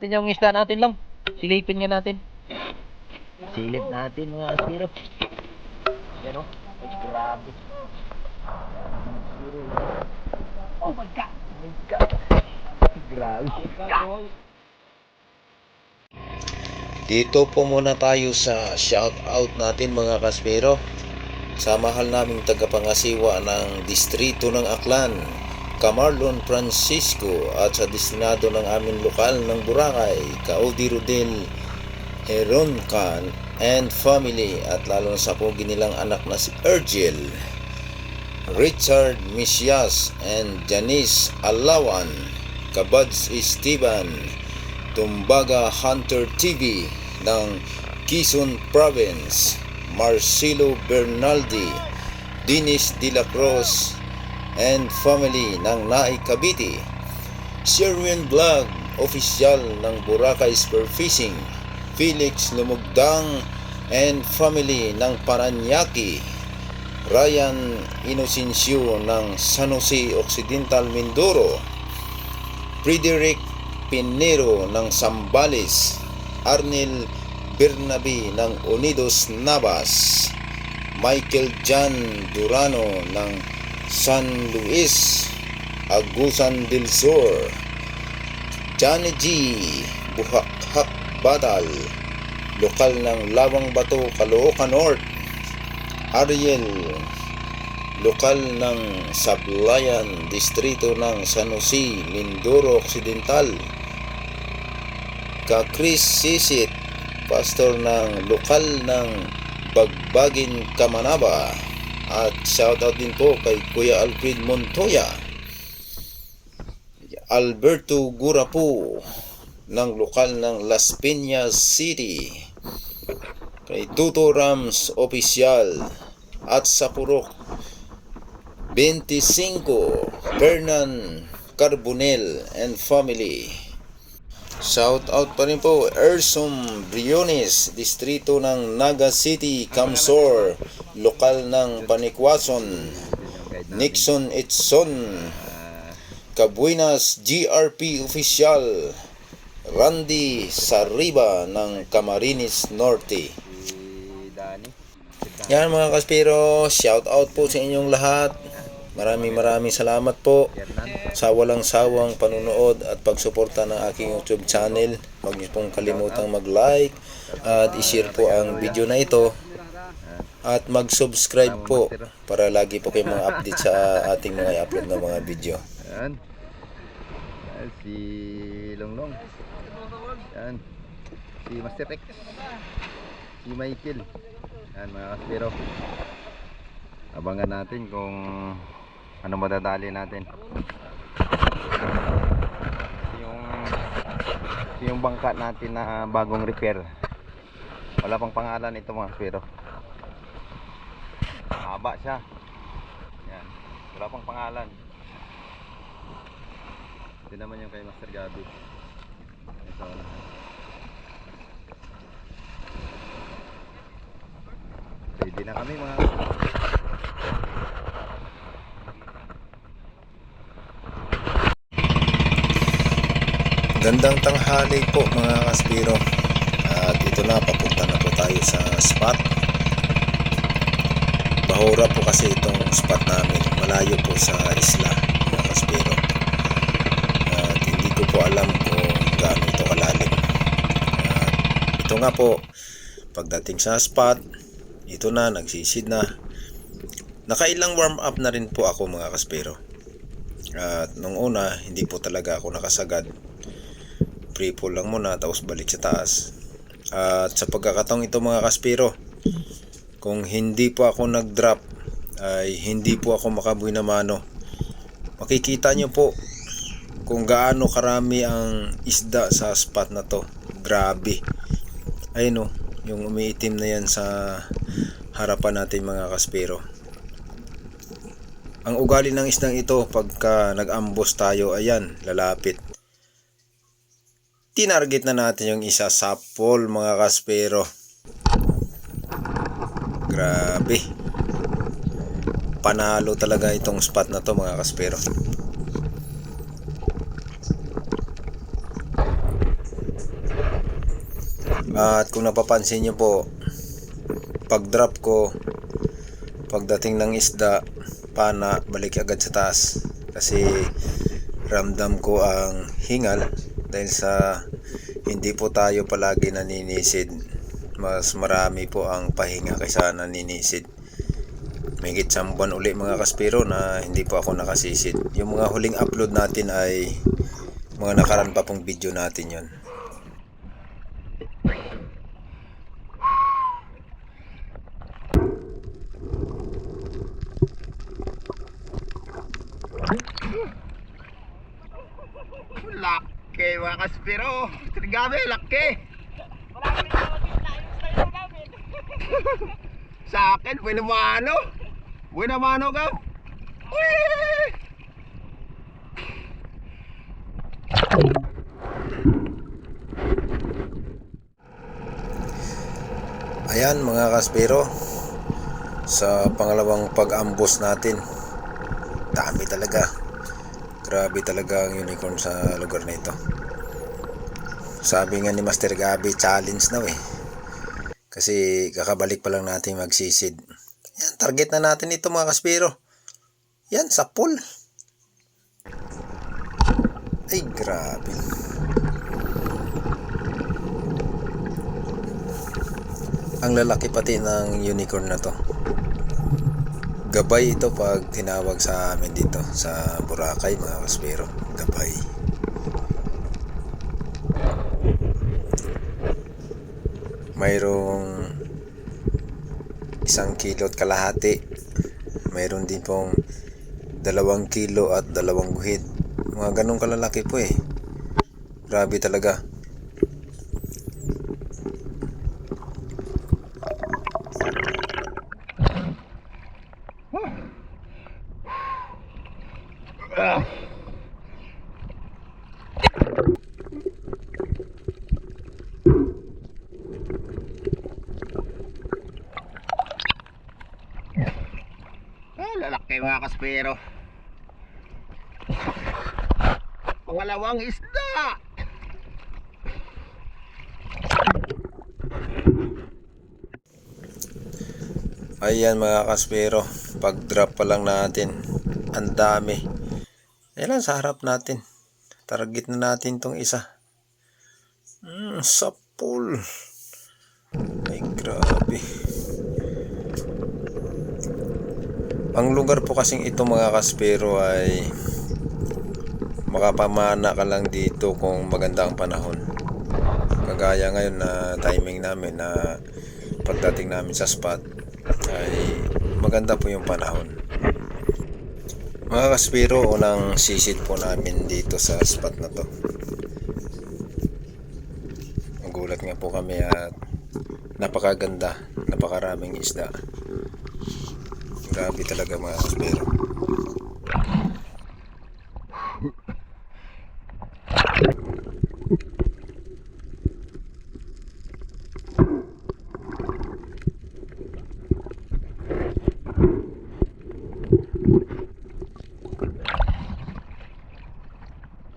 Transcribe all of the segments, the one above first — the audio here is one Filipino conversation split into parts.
natin yung isda natin lang. Silipin nga natin. Silip natin mga kaspiro. Yan o. Ay, grabe. Oh my God. Oh my God. Grabe. Dito po muna tayo sa shoutout natin mga kaspiro. Sa mahal naming tagapangasiwa ng distrito ng Aklan, Camarlon Francisco, at sa destinado ng aming lokal ng Boracay, Kaudi Rodel Heroncan and family, at lalo sa pogi nilang anak na si Ergel, Richard Misias and Janice Alawan, Kabads Esteban, Tumbaga Hunter TV ng Quezon Province, Marcelo Bernaldi, Dennis De La Cruz and family ng Naay Cavite, Sherwin Vlog Official ng Boracay Spearfishing, Felix Lumugdang and family ng Paranaque, Ryan Inocencio ng San Jose Occidental Mindoro, Frederick Pinero ng Zambales, Arnel Bernabe ng Unidos Navas, Michael Jan Durano ng San Luis, Agusan del Sur, Johnny G Buhakhak Badal, lokal ng Lawang Bato, Caloocan North, Ariel, lokal ng Sablayan, distrito ng San Jose, Mindoro Occidental, ka Chris Sisit, pastor ng lokal ng Bagbagin, Kamanaba, at shoutout din po kay Kuya Alfred Montoya, Alberto Gurapu ng lokal ng Las Piñas City, kay Tuto Rams Official, at sa Purok 25 Fernan Carbonel and family. Shout out pa rin po Ersom Briones, distrito ng Naga City, Camsor, lokal ng Panikwason, Nixon Itson, Cabuenas GRP Official, Randy Sariba ng Camarines Norte. Yan mga kaspiro, shout out po sa inyong lahat. Maraming salamat po sa walang sawang panunood at pagsuporta ng aking YouTube channel. Huwag niyo pong kalimutang mag-like at i-share po ang video na ito, at mag-subscribe po para lagi po kayong mga update sa ating mga i-upload na mga video. Yan. Si Longlong. Yan. Si Master X. Si Michael. Yan mga kaspiro. Abangan natin kung ano madadali natin. Yung bangka natin na bagong repair. Wala pang pangalan ito mga kaspiro. Haba siya. Yan. Wala pang pangalan. Ito naman yung kay Master Gabi. Ito na. Ready na kami mga. Gandang tanghali po mga kaspiro. At ito na, papunta na po tayo sa spot. Bahura po kasi itong spot namin. Malayo po sa isla mga kaspiro. At hindi ko po alam kung gaano ito kalalim. At ito nga po, pagdating sa spot, ito na, nagsisid na. Nakailang warm up na rin po ako mga kaspiro. At nung una, hindi po talaga ako nakasagad. Free fall lang muna, tapos balik sa taas. At sa pagkakataong ito mga kaspiro, kung hindi po ako nag-drop, ay hindi po ako makabuhay na mano. Makikita nyo po kung gaano karami ang isda sa spot na to. Grabe. Ayun o, yung umiitim na yan sa harapan natin mga kaspiro. Ang ugali ng isdang ito, pagka nag-ambos tayo, ayan, lalapit. Tinarget na natin yung isa, sapol mga kaspero. Grabe. Panalo talaga itong spot na to mga kaspero. At kung napapansin nyo po, pag drop ko, pagdating ng isda, pana, balik agad sa taas. Kasi ramdam ko ang hingal dahil sa hindi po tayo palagi naninisid. Mas marami po ang pahinga kaysa naninisid. May isang buwan uli mga kaspero na hindi po ako nakasisid. Yung mga huling upload natin ay mga nakaraan pa pong video natin yon. Laki mga kaspero. Gabi, laki. Sa akin, buena mano. Buena mano ka. Uy! Ayan mga kaspero, sa pangalawang pag-ambos natin, dami talaga. Grabe talaga ang unicorn sa lugar na ito. Sabi nga ni Master Gabi, challenge na kasi kakabalik pa lang natin magsisid. Yan, target na natin ito mga kaspero. Yan, sa pool. Ay, grabe. Ang lalaki pati ng unicorn na to. Gabay ito pag tinawag sa amin dito sa Boracay mga kaspero. Gabay. Mayroong 1 kilo at kalahati. Mayroon din pong 2 kilo at 2 guhit. Mga ganong kalalaki po Grabe talaga. Lalaki mga kaspero. Pangalawang isda. Ayan mga kaspero, pag drop pa lang natin, ang dami. Ayan sa harap natin. Target na natin tong isa. Sa pool. Ay grabe. Ang lugar po kasing ito mga kaspero ay makapamana ka lang dito kung maganda ang panahon. Kagaya ngayon na timing namin na pagdating namin sa spot ay maganda po yung panahon. Mga kaspero, unang sisid po namin dito sa spot na to. Nagulat nga po kami at napakaganda, napakaraming isda. Grabe talaga mga kaspero.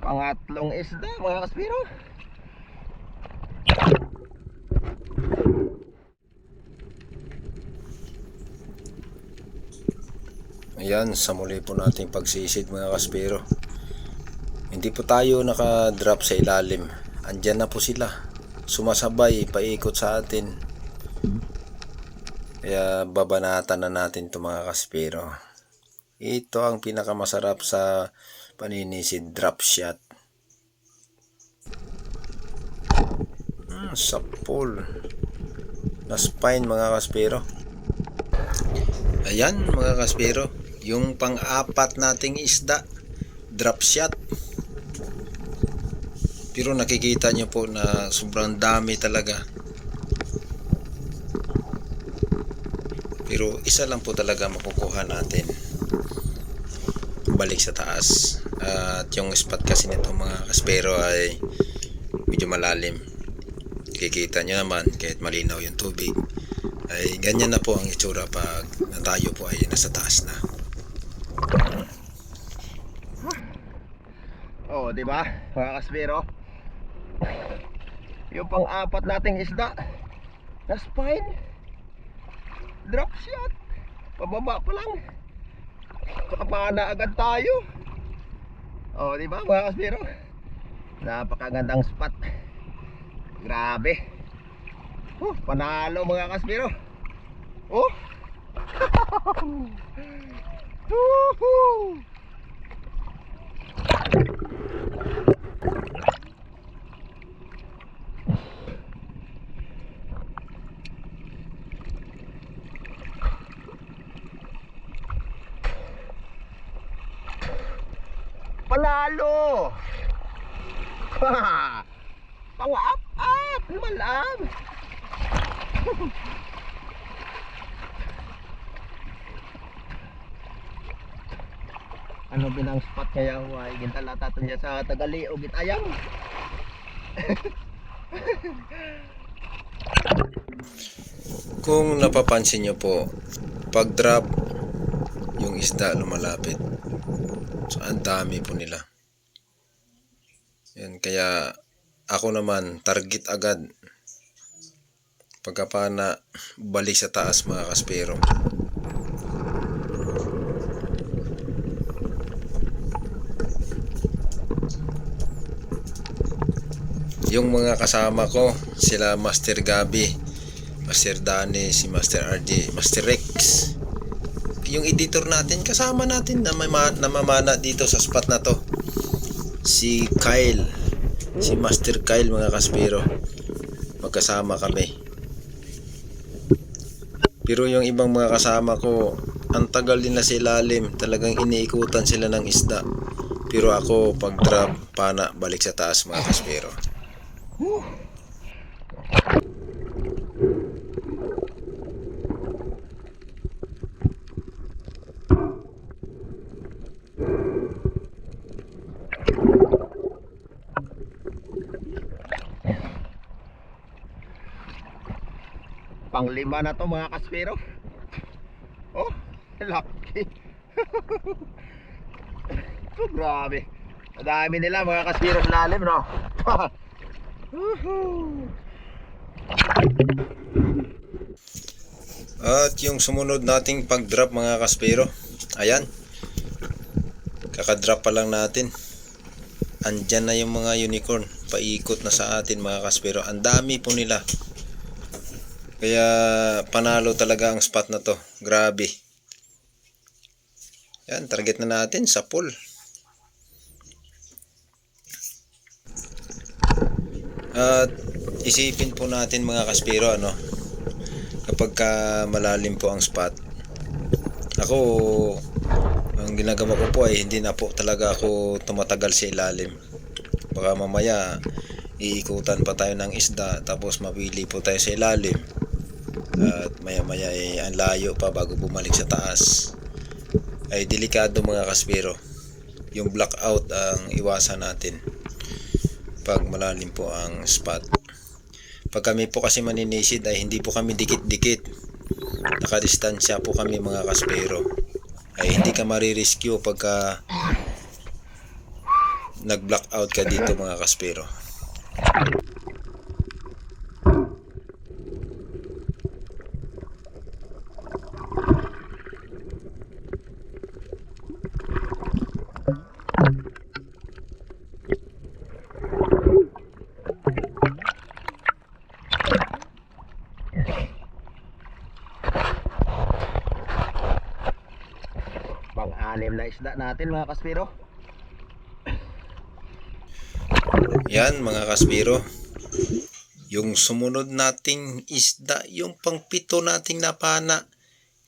Pangatlong isda mga kaspero. Ayan, sa muli po nating pagsisid mga kaspero. Hindi po tayo naka-drop sa ilalim. Andyan na po sila. Sumasabay, paikot sa atin. Kaya babanatan na natin ito mga kaspero. Ito ang pinakamasarap sa paninisid, drop shot. Sa pool. Na spine mga kaspero. Ayan mga kaspero, yung pang-apat nating isda, drop shot. Pero nakikita nyo po na sobrang dami talaga. Pero isa lang po talaga makukuha natin. Balik sa taas. At yung spot kasi nito mga kaspero ay medyo malalim. Kikita nyo naman kahit malinaw yung tubig. Ay ganyan na po ang itsura pag tayo po ay nasa taas na. Oh, di ba? Mga kaspero. Yung pang-apat nating isda na spine. Drop shot. Pababa pa lang. Kapana agad tayo. Oh, di ba mga kaspiro? Napakagandang spot. Grabe. Panalo mga kaspiro. Oh. Woohoo! Panalo! Pang-up-up! Malam! Ano binang spot kaya huwag gintalata niya sa tagali o gitayang? Kung napapansin nyo po, pag drop, yung isda lumalapit. So, ang dami po nila. Yan, kaya ako naman, target agad. Pagkapana, balik sa taas mga kaspero. Yung mga kasama ko, sila Master Gabi, Master Dani, si Master RD, Master Rex. Yung editor natin, kasama natin na namamana dito sa spot na to. Si Kyle, si Master Kyle mga kaspero. Magkasama kami. Pero yung ibang mga kasama ko, ang tagal din na sa ilalim, talagang iniikutan sila ng isda. Pero ako, pag drop, pana, balik sa taas mga kaspero. Pang-5 na to mga kaspero. Oh, lucky. Oh, grabe. Madami nila mga kaspero sa lalim, no? At yung sumunod nating pag-drop mga kaspero, ayan, kakadrop pa lang natin. Andyan na yung mga unicorn, paikot na sa atin mga kaspero. Ang dami po nila. Kaya panalo talaga ang spot na to. Grabe. Yan, target na natin sa pool. At isipin po natin mga kaspero, ano, kapag ka malalim po ang spot, ako, ang ginagawa ko po ay hindi na po talaga ako tumatagal sa ilalim. Baka mamaya iikutan pa tayo ng isda, tapos mapili po tayo sa ilalim, at maya maya ay ang layo pa bago bumalik sa taas. Ay delikado mga kaspero. Yung blackout ang iwasan natin pag malalim po ang spot. Pag kami po kasi maninisid ay hindi po kami dikit-dikit, nakadistansya po kami mga kaspero. Ay hindi ka marirescue pagka nag-blackout ka dito mga kaspero. Pang-anim na isda natin mga kaspero. Yan mga kaspero, yung sumunod nating isda, yung pang-7 nating napana,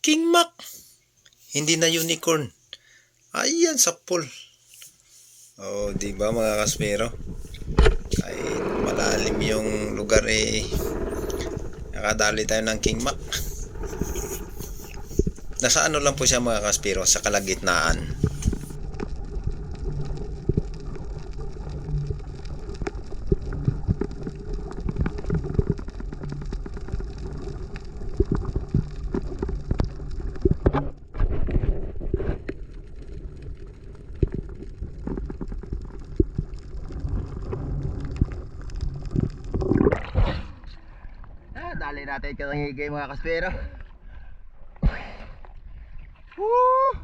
King Mac, hindi na unicorn. Ayan sa pool. Oh, di ba mga kaspero? Kahit malalim yung lugar eh, nakadali tayo ng King Mac. Nasa ano lang po siya mga kaspero, sa kalagitnaan. natin yung tangigay mga kaspero. Woo!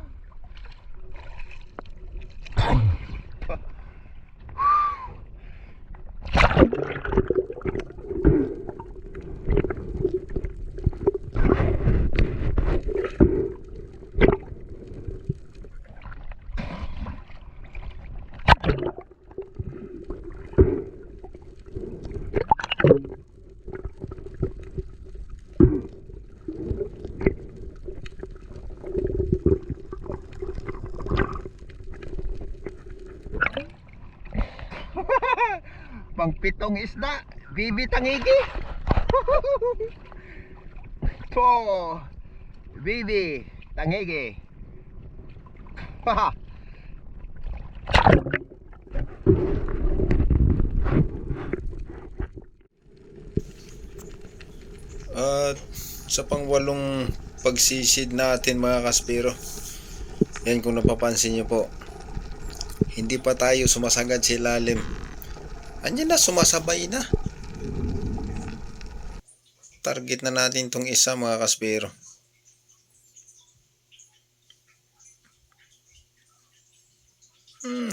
Pangpitong isda, bibi tangigi. To, bibi tangigi. Haha. At sa pangwalong pagsisid natin mga kaspero, yan kung napapansin nyo po, hindi pa tayo sumasagad sa ilalim. Andiyan na, sumasabay na. Target na natin tong isa mga kaspero.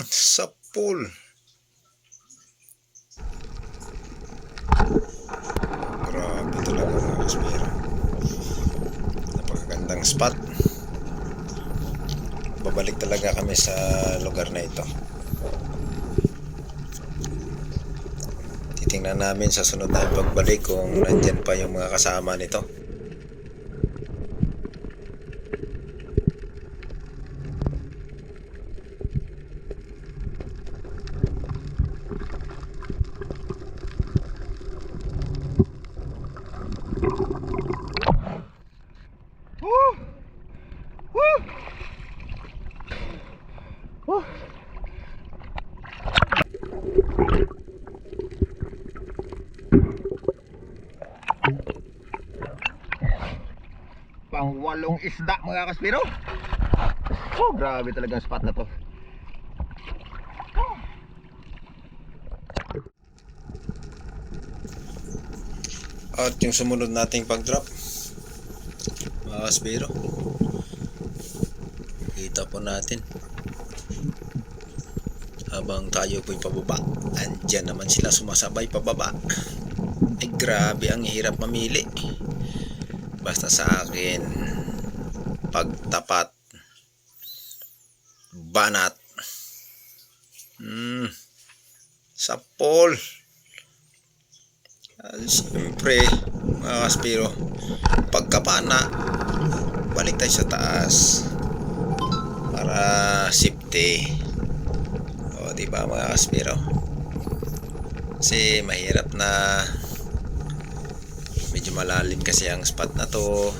Sa pool. Grabe talaga mga kaspero. Napakagandang spot. Babalik talaga kami sa lugar na ito. Titingnan namin sa sunod na pagbalik kung nandyan pa yung mga kasama nito. Woo! Woo! Woo! Pangwalong isda mga kaspero. Oh, grabe talagang spot na to. At yung sumunod nating pag-drop mga kaspero, kita po natin habang tayo po'y pababa, andyan naman sila sumasabay pababa. Ay grabe, ang hirap mamili. Basta sa akin, pagtapat, banat, sa pool. Siyempre mga kaspero, pagkapana, balik tayo sa taas para safety. O diba mga kaspero, kasi mahirap na, medyo malalim kasi ang spot na to.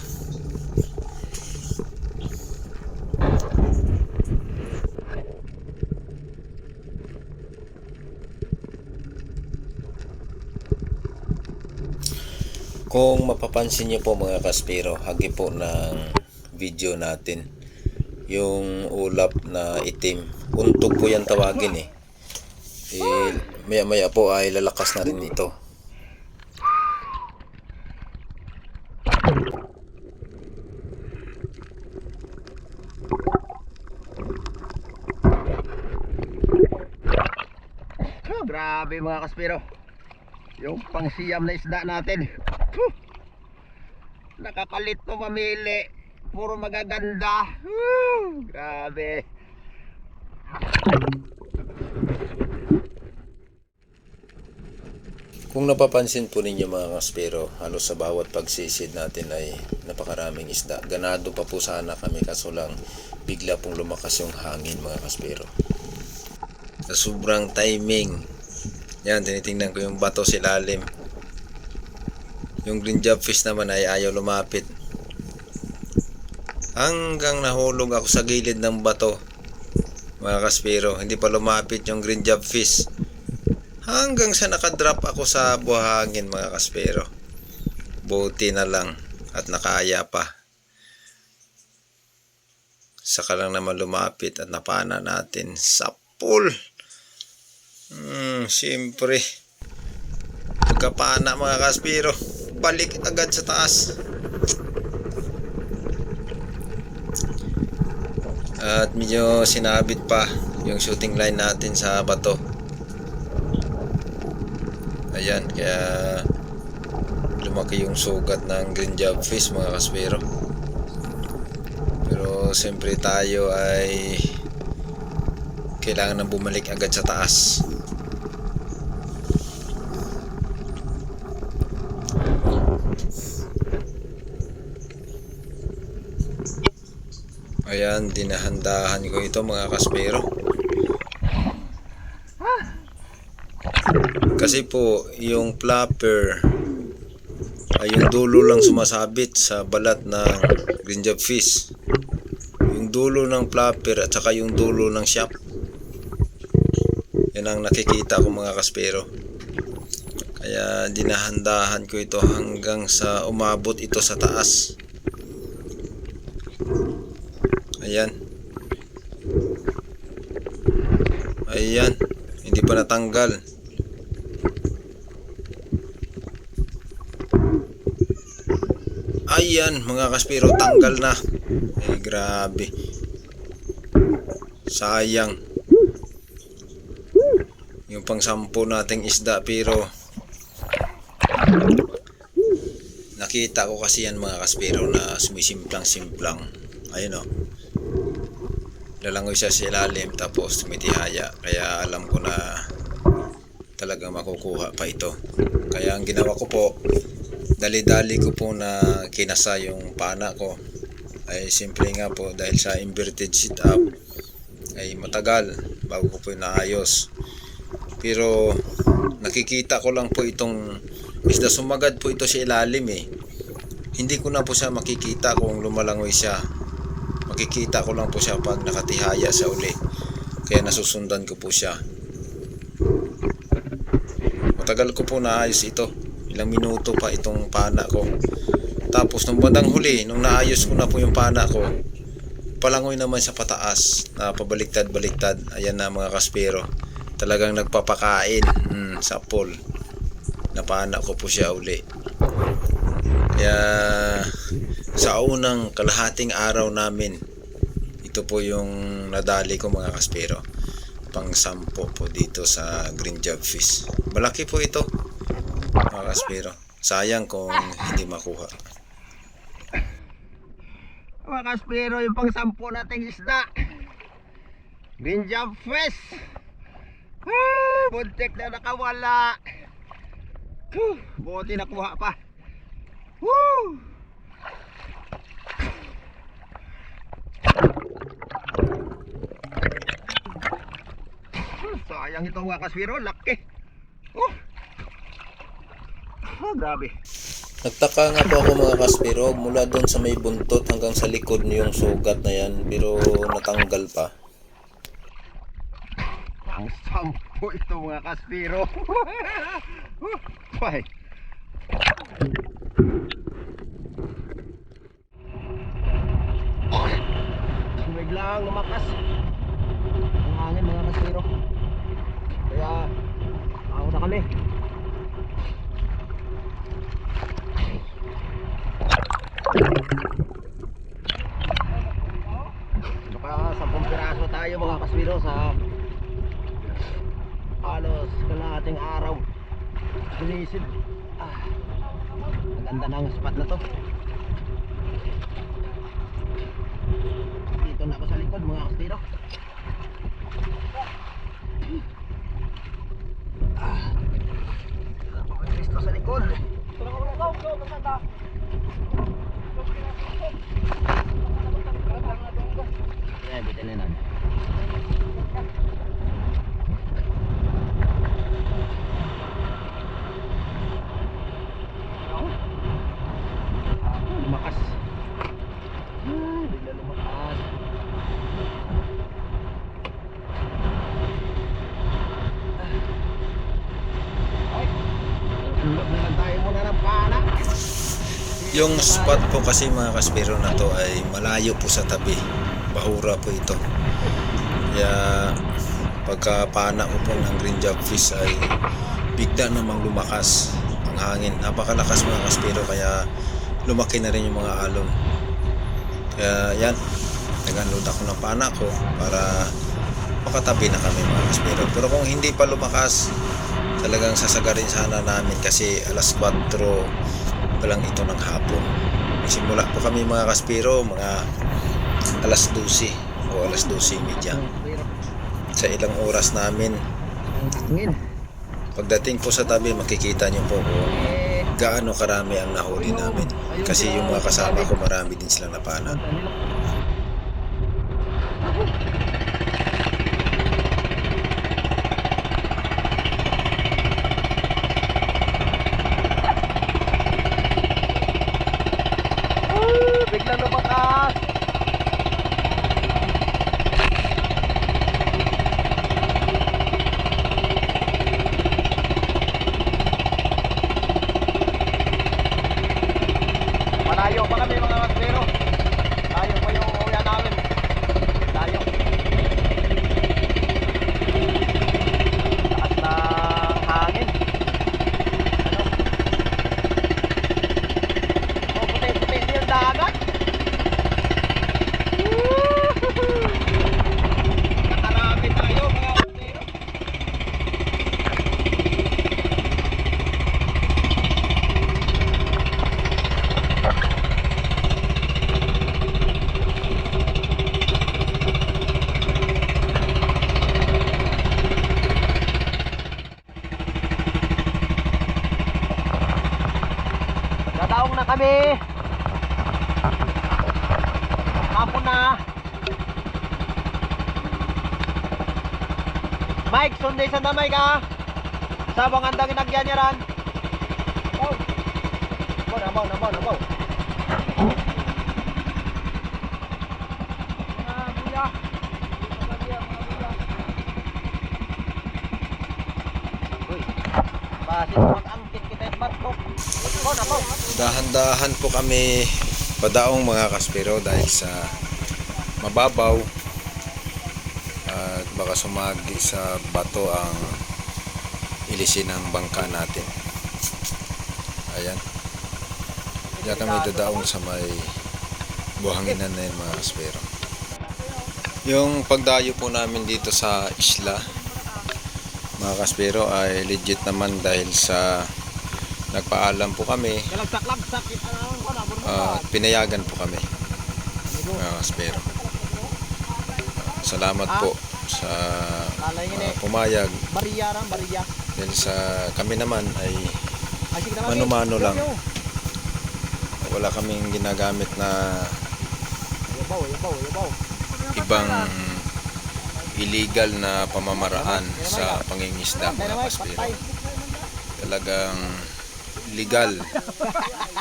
Kung mapapansin nyo po mga kaspero, hagi po ng video natin yung ulap na itim. Untog po yan tawagin eh. Maya maya po ay lalakas na rin ito. Oh, grabe mga kaspero. Yung pangsiyam na isda natin. Nakakalit to mamili. Puro magaganda. Grabe. Kung napapansin po ninyo mga kaspero, halos sa bawat pagsisid natin ay napakaraming isda. Ganado pa po sana kami, kaso lang bigla pong lumakas yung hangin mga kaspero. Sa sobrang timing, yan, tinitingnan ko yung bato sa ilalim. Yung green job fish naman ay ayaw lumapit. Hanggang nahulog ako sa gilid ng bato mga kaspero, hindi pa lumapit yung green job fish. Hanggang sa nakadrop ako sa buhangin mga kaspero. Buti na lang at nakaya pa. Saka lang naman lumapit at napana natin sa pool. Siyempre, pagkapana mga kaspero, balik agad sa taas. At medyo sinabit pa yung shooting line natin sa bato. Ayan, kaya lumaki yung sugat ng green jobfish mga kaspero. Pero siyempre tayo ay kailangan na bumalik agad sa taas. Ayan, dinahandahan ko ito mga kaspero. Kasi po, yung flapper ay yung dulo lang sumasabit sa balat ng green jobfish. Yung dulo ng flapper at saka yung dulo ng shaft. Yan ang nakikita ko mga kaspero. Kaya dinahandahan ko ito hanggang sa umabot ito sa taas. Ayan. Ayan. Hindi pa natanggal. Ayan mga kaspero, tanggal na. Ay grabe. Sayang. Yung pang 10 nating isda, pero nakita ko kasi yan mga kaspero na sumisimplang-simplang. Ayun o. Lalangoy siya sa ilalim tapos tumitihaya. Kaya alam ko na talagang makukuha pa ito. Kaya ang ginawa ko po, dali-dali ko po na kinasa yung pana ko. Ay simple nga po, dahil sa inverted sit up ay matagal bago ko po naayos. Pero nakikita ko lang po itong isda, sumagad po ito sa ilalim eh. Hindi ko na po siya makikita kung lumalangoy siya. Makikita ko lang po siya pag nakatihaya sa uli. Kaya nasusundan ko po siya. Matagal ko po naayos ito. Ilang minuto pa itong pana ko. Tapos nung bandang huli, nung naayos ko na po yung pana ko, palangoy naman siya pataas, na pabaliktad-baliktad. Ayan na mga kaspero, talagang nagpapakain sa pool. Napana ko po siya uli. Kaya sa unang kalahating araw namin, ito po yung nadali ko mga kaspero. Pang 10 po dito sa green jobfish. Malaki po ito mga kaspero. Sayang kung hindi makuha. Mga kaspero, yung pang 10 nating isda, green jobfish. Buntik na nakawala. Buti nakuha pa. Sayang ito mga kaspero, laki. Grabe. Nagtaka nga po ako mga kaspero, mula doon sa may buntot hanggang sa likod yung sugat na yan, pero natanggal pa. Ang 10 ito mga kaspero. Bye. Biglang lumakas ang hangin mga kaspero. Kaya ako na kami. Naka 10 piraso tayo mga kaspero sa halos kalahating araw. Sinisid. Maganda na ang spot na to. Dito na ako sa likod mga kaspero. Kristo sa likod. Ayan, bitin na namin. Lumakas. Bigla lumakas. Tulog na lang tayo muna ng pana. Yung spot po kasi mga kaspero na to ay malayo po sa tabi. Bahura po ito. Kaya pagka pana ko po ng green jobfish ay bigla namang lumakas ang hangin. Napakalakas mga kaspero, kaya lumaki na rin yung mga alon. Kaya yan, nag-unload ako ng pana ko para makatabi na kami mga kaspero. Pero kung hindi pa lumakas, talagang sasagarin sana namin kasi alas 4 pa lang ito ng hapon. Simula po kami mga kaspero, mga alas 12 o alas 12:30. Sa ilang oras namin, pagdating po sa tabi, makikita niyo po kung gaano karami ang nahuli namin. Kasi yung mga kasama ko, marami din silang napana. Biglang lumakas. Malayo pa kami mga kaspero. Layo pa yung uya namin. Layo. Taas ng hangin. Ano? Oh, puti-puti yung dagat. Nakarami tayo mga kaspero. Dadaong na kami. Hapon na. Mike, sunday sa damay ka. Sabang andang inagyan niya ran. Oh. Nabaw. Buya. Uy. Basit mag-angkit kita yung batok. Nabaw. Dahan-dahan po kami padaong mga kaspero dahil sa mababaw at baka sumagi sa bato ang ilisin ng bangka natin. Ayan. Diyan kami dadaong sa may buhanginan na yun mga kaspero. Yung pagdayo po namin dito sa isla mga kaspero ay legit naman dahil sa nagpaalam po kami at pinayagan po kami mga kaspero. Salamat po sa pumayag dahil sa kami naman ay mano-mano lang, wala kaming ginagamit na ibang illegal na pamamaraan sa pangingisda mga kaspero. Talagang legal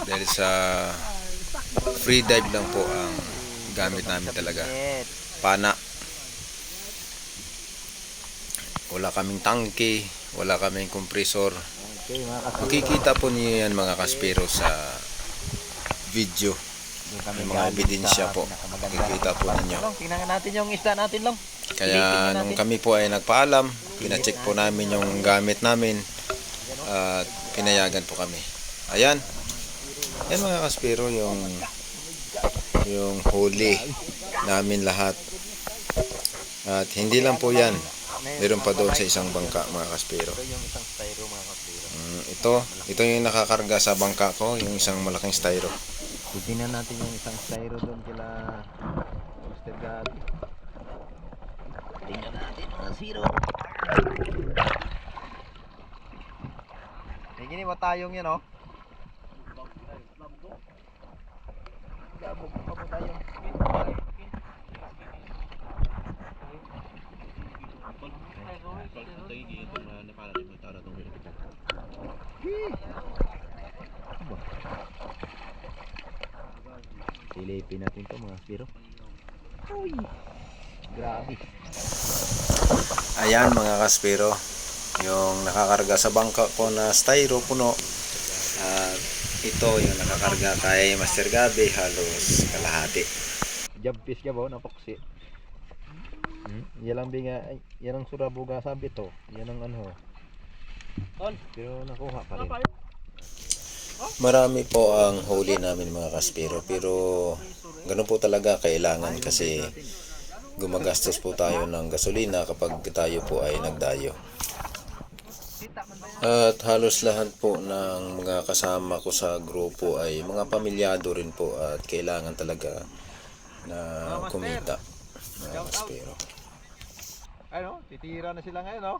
dahil sa free dive lang po ang gamit namin talaga, pana. Wala kaming tangke, wala kaming kompresor. Makikita po niyo yan mga kaspero sa video. May mga ebidensya po, makikita po ninyo. Tingnan natin yung isda natin lang. Kaya nung kami po ay nagpaalam, pinacheck po namin yung gamit namin at pinayagan po kami. Ayan. Yan mga kaspero yung huli namin lahat. At hindi lang po yan. Meron pa doon sa isang bangka mga kaspero. Ito yung nakakarga sa bangka ko, yung isang malaking styro. Tingnan natin yung isang styro doon kila Mr. Gabi. Tingnan natin ang zero. Tingnan mo tayong yan oh. Labog pa po tayo. Silipin natin to mga spiro. Uy, grabe. Ayan mga kaspero, yung nakakarga sa bangka ko na styro puno. At ito yung nakakarga kay Master Gabi, halos kalahati. Jab fish ka ba? Napoksi. Yan lang binga, yan ang surabuga sabi to. Yan ang ano. Pero nakuha pa rin. Marami po ang huli namin mga kaspero, pero ganun po talaga kailangan kasi gumagastos po tayo ng gasolina kapag tayo po ay nagdayo. At halos lahat po ng mga kasama ko sa grupo ay mga pamilyado rin po at kailangan talaga na kumita mga kaspero. Ano, titira na sila ngayon, no?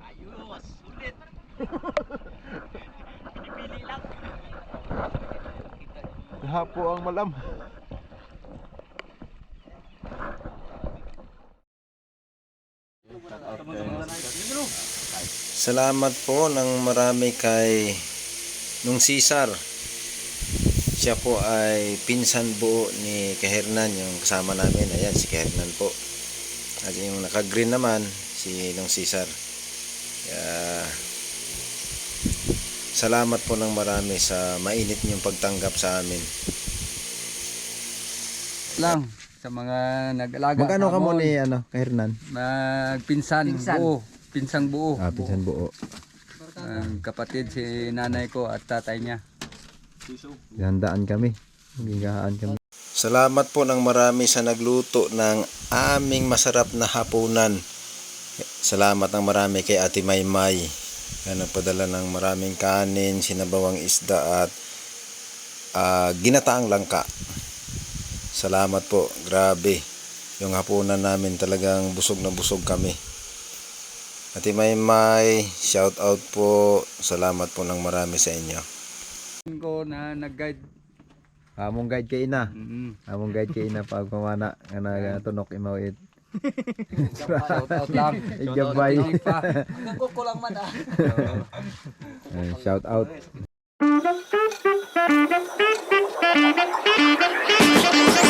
Ayos, sulit. Pinipili lang. Lahat po ang malam. Salamat po ng marami kay nung Cesar. Siya po ay pinsan buo ni Kahernan, yung kasama namin. Ayan, si Kahernan po. At yung naka-green naman, si nung Cesar. Kaya, salamat po ng marami sa mainit niyong pagtanggap sa amin. Lang sa mga nag-alaga. Magkano ka mo hamon, ni Kahernan? Magpinsan buo. Pinsang buo. Pinsan buo. Ang kapatid si nanay ko at tatay niya. Handaan kami. Gigahaan kami. Salamat po ng marami sa nagluto ng aming masarap na hapunan. Salamat ng marami kay Ate Maymay na nagpadala ng maraming kanin, sinabawang isda at ginataang langka. Salamat po, grabe. Yung hapunan namin talagang busog na busog kami. Ate Maymay, shout out po. Salamat po ng marami sa inyo. Ko na nag-guide. Among guide kay ina. Among guide kay ina pag pamana nga natunok imawit. Shout out lang. Igabay. Hanggang ko lang man ah. Shout out. Thank you.